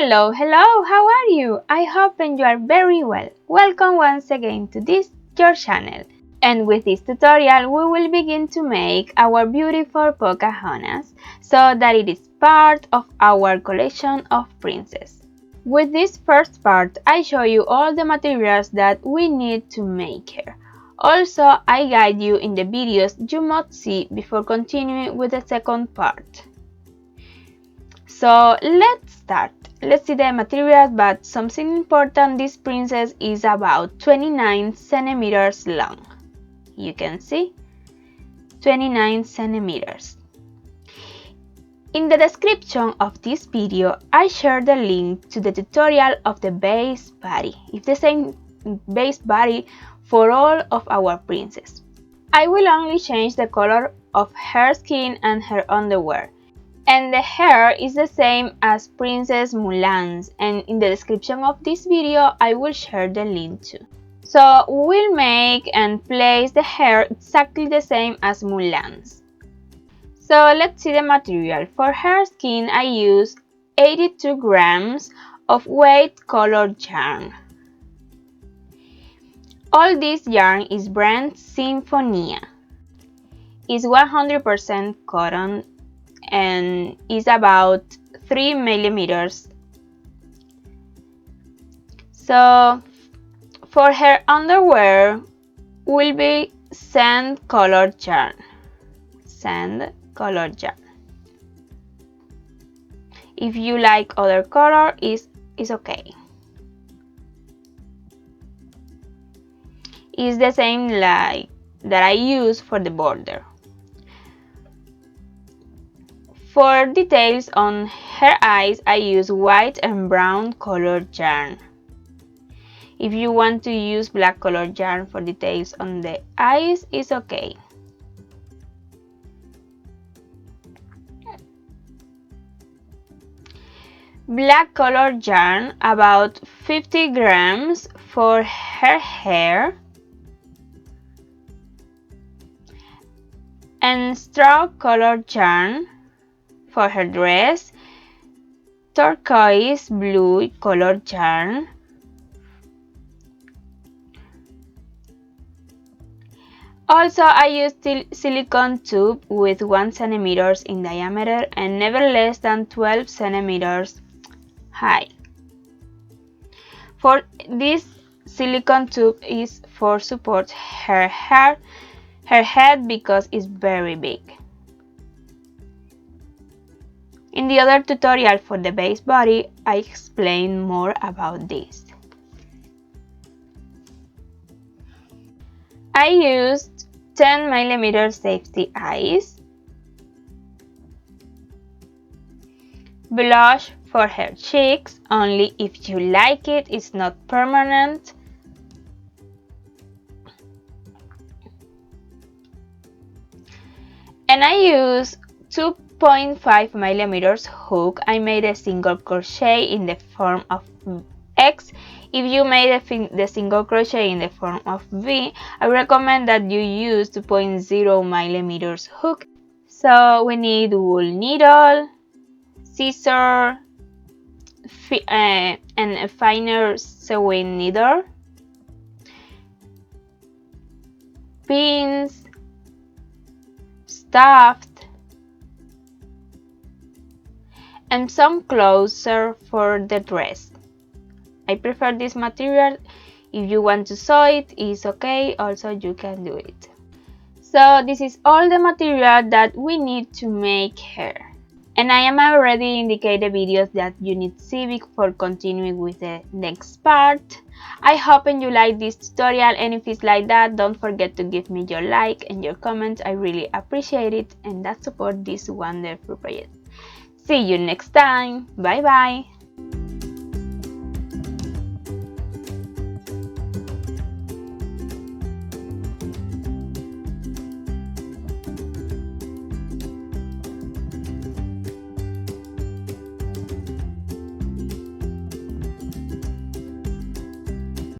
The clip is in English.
Hello, how are you? I hope you are very well. Welcome once again to your channel. And with this tutorial, we will begin to make our beautiful Pocahontas so that it is part of our collection of princesses. With this first part, I show you all the materials that we need to make her. Also, I guide you in the videos you must see before continuing with the second part. So let's start. Let's see the materials, but something important, this princess is about 29 centimeters long. You can see 29 centimeters. In the description of this video, I share the link to the tutorial of the base body. It's the same base body for all of our princesses. I will only change the color of her skin and her underwear. And the hair is the same as Princess Mulan's, and in the description of this video I will share the link too. So we'll make and place the hair exactly the same as Mulan's. So let's see the material. For her skin I use 82 grams of weight colored yarn. All this yarn is brand Sinfonia. It's 100% cotton and is about 3 millimeters. So for her underwear will be sand colored yarn. If you like other color, is okay. It's the same like that I use for the border. For details on her eyes, I use white and brown colored yarn. If you want to use black colored yarn for details on the eyes, it's okay. Black colored yarn, about 50 grams for her hair. And straw colored yarn for her dress, turquoise blue colored yarn, also I used silicone tube with 1 centimeter in diameter and never less than 12 centimeters high. For this silicone tube is for support her head because it's very big. In the other tutorial for the base body, I explain more about this. I used 10 millimeter safety eyes, blush for her cheeks, only if you like it, it's not permanent. And I use 2.5 millimeters hook. I made a single crochet in the form of X. If you made the single crochet in the form of V, I recommend that you use 2.0 millimeters hook. So we need wool needle, scissor, and a finer sewing needle, pins, stuffed, and some closer for the dress. I prefer this material. If you want to sew it, it's okay, also you can do it. So this is all the material that we need to make her. And I am already indicate the videos that you need to see before continuing with the next part. I hope you like this tutorial, and if it's like that, don't forget to give me your like and your comment. I really appreciate it, and that support this wonderful project. See you next time. Bye bye.